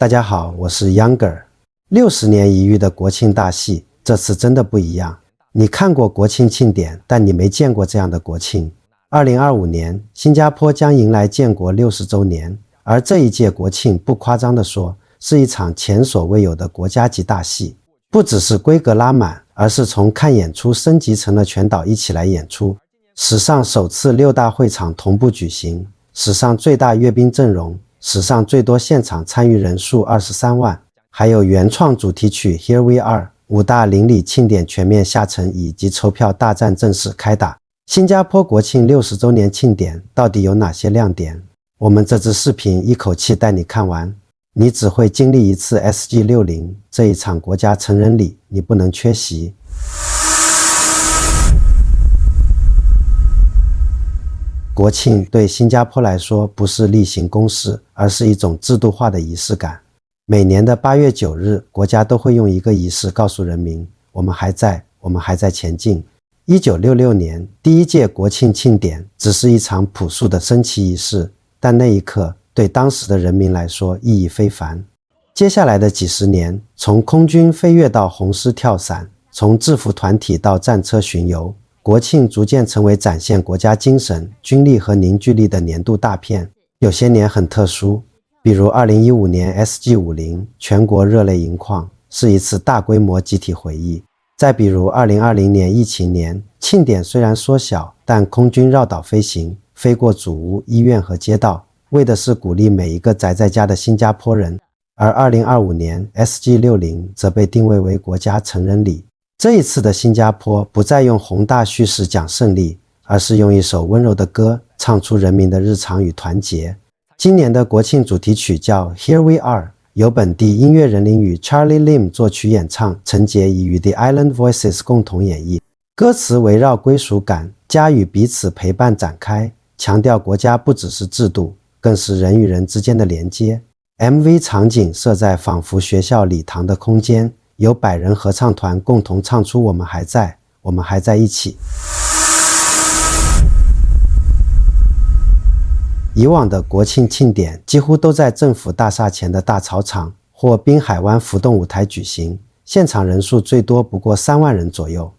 大家好，我是 Younger。60年一遇的国庆大戏，这次真的不一样。你看过国庆庆典，但你没见过这样的国庆。2025年，新加坡将迎来建国60周年，而这一届国庆不夸张地说，是一场前所未有的国家级大戏。不只是规格拉满，而是从看演出升级成了全岛一起来演出。史上首次6大会场同步举行，史上最大阅兵阵容，史上最多现场参与人数23万，还有原创主题曲 Here We Are。5大邻里庆典全面下沉以及筹票大战正式开打。新加坡国庆60周年庆典到底有哪些亮点？我们这支视频一口气带你看完，你只会经历一次 SG60 这一场国家成人礼，你不能缺席。国庆对新加坡来说不是例行公事，而是一种制度化的仪式感。每年的8月9日，国家都会用一个仪式告诉人民，我们还在，我们还在前进。1966年，第一届国庆庆典只是一场朴素的升旗仪式，但那一刻对当时的人民来说意义非凡。接下来的几十年，从空军飞跃到红狮跳伞，从制服团体到战车巡游，国庆逐渐成为展现国家精神、军力和凝聚力的年度大片。有些年很特殊，比如2015年 SG50 全国热泪盈眶，是一次大规模集体回忆。再比如2020年疫情年，庆典虽然缩小，但空军绕岛飞行，飞过祖屋、医院和街道，为的是鼓励每一个宅在家的新加坡人。而2025年 SG60 则被定位为国家成人礼。这一次的新加坡不再用宏大叙事讲胜利，而是用一首温柔的歌唱出人民的日常与团结。今年的国庆主题曲叫 Here We Are， 由本地音乐人林与 Charlie Lim 作曲演唱，陈洁仪与 The Island Voices 共同演绎。歌词围绕归属感、家与彼此陪伴展开，强调国家不只是制度，更是人与人之间的连接。MV 场景设在仿佛学校礼堂的空间，由100人合唱团共同唱出我们还在，我们还在一起。以往的国庆庆典几乎都在政府大厦前的大草场或滨海湾浮动舞台举行，现场人数最多不过3万人左右。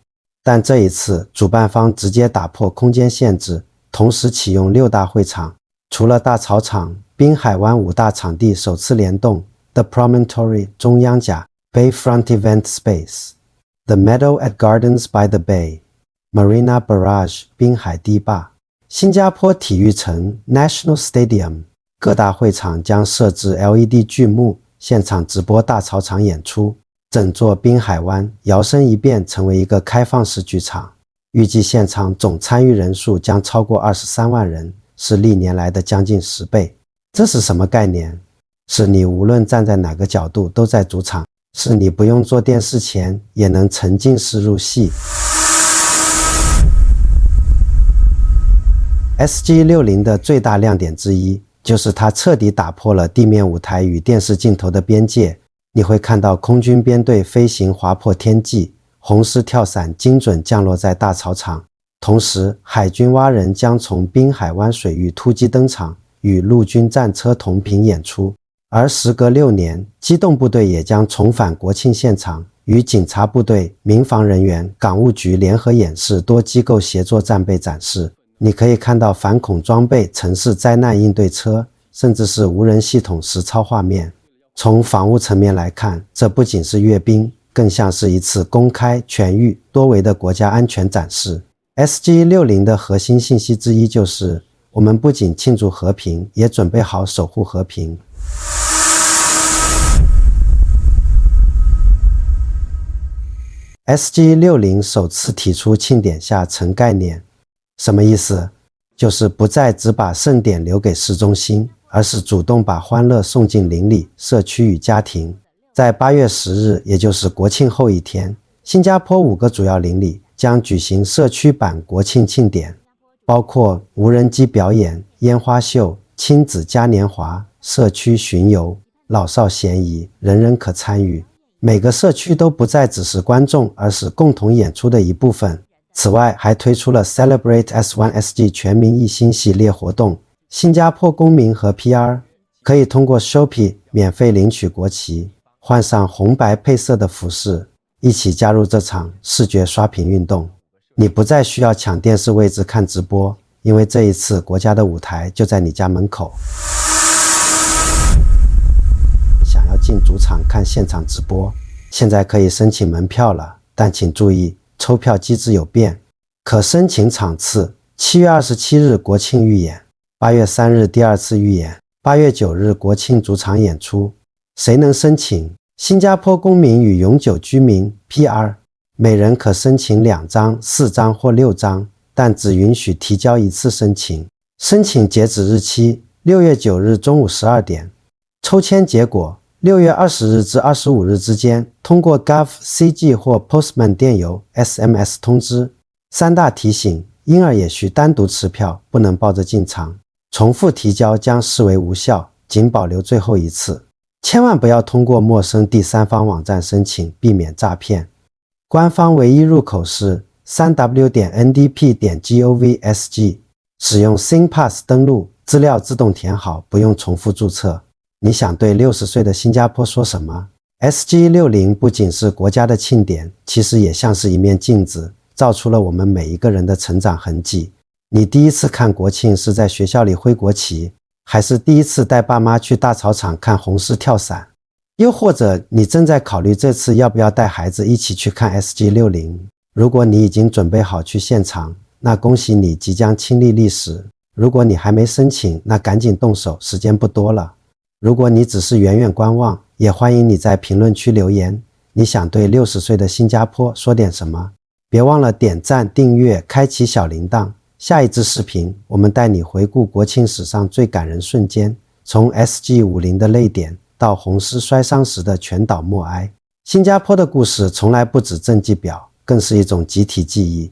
但这一次，主办方直接打破空间限制，同时启用6大会场。除了大草场，滨海湾5大场地首次联动 The Promontory 中央甲 Bayfront Event Space， The Meadow at Gardens by the Bay， Marina Barrage 滨海堤坝，新加坡体育城 National Stadium。 各大会场将设置 LED 巨幕，现场直播大草场演出，整座滨海湾摇身一变成为一个开放式剧场。预计现场总参与人数将超过23万人，是历年来的将近10倍。这是什么概念？是你无论站在哪个角度都在主场，是你不用做电视前也能沉浸式入戏。SG60 的最大亮点之一，就是它彻底打破了地面舞台与电视镜头的边界。你会看到空军编队飞行划破天际，红狮跳伞精准降落在大草场，同时海军蛙人将从滨海湾水域突击登场，与陆军战车同屏演出。而时隔6年，机动部队也将重返国庆现场，与警察部队、民防人员、港务局联合演示多机构协作战备展示。你可以看到反恐装备、城市灾难应对车，甚至是无人系统实操画面。从防务层面来看，这不仅是阅兵，更像是一次公开、全域、多维的国家安全展示。SG60 的核心信息之一就是，我们不仅庆祝和平，也准备好守护和平。SG60 首次提出庆典下沉概念，什么意思？就是不再只把盛典留给市中心，而是主动把欢乐送进邻里、社区与家庭。在8月10日，也就是国庆后一天，新加坡5个主要邻里将举行社区版国庆庆典，包括无人机表演、烟花秀、亲子嘉年华、社区巡游，老少咸宜，人人可参与。每个社区都不再只是观众，而是共同演出的一部分。此外，还推出了 Celebrate S1SG 全民一心系列活动，新加坡公民和 PR 可以通过 Shopee 免费领取国旗，换上红白配色的服饰，一起加入这场视觉刷屏运动。你不再需要抢电视位置看直播，因为这一次国家的舞台就在你家门口。想要进主场看现场直播，现在可以申请门票了，但请注意，抽票机制有变，可申请场次：7月27日国庆预演，8月3日第二次预演，8月9日国庆主场演出。谁能申请？新加坡公民与永久居民 PR， 每人可申请2张、4张或6张，但只允许提交一次申请。申请截止日期：6月9日中午12点。抽签结果：6月20日至25日之间，通过 Gov.cg 或 Postman 电邮、SMS 通知。3大提醒：婴儿也需单独持票，不能抱着进场。重复提交将视为无效，仅保留最后一次。千万不要通过陌生第三方网站申请，避免诈骗。官方唯一入口是 3w.ndp.gov.sg， 使用 SingPass 登录，资料自动填好，不用重复注册。你想对60岁的新加坡说什么？ SG60 不仅是国家的庆典，其实也像是一面镜子，照出了我们每一个人的成长痕迹。你第一次看国庆是在学校里挥国旗，还是第一次带爸妈去大操场看红狮跳伞？又或者你正在考虑这次要不要带孩子一起去看 SG60？ 如果你已经准备好去现场，那恭喜你即将亲历历史。如果你还没申请，那赶紧动手，时间不多了。如果你只是远远观望，也欢迎你在评论区留言，你想对60岁的新加坡说点什么？别忘了点赞、订阅、开启小铃铛。下一支视频，我们带你回顾国庆史上最感人瞬间，从 SG50 的泪点到红狮摔伤时的全岛默哀。新加坡的故事从来不止政绩表，更是一种集体记忆。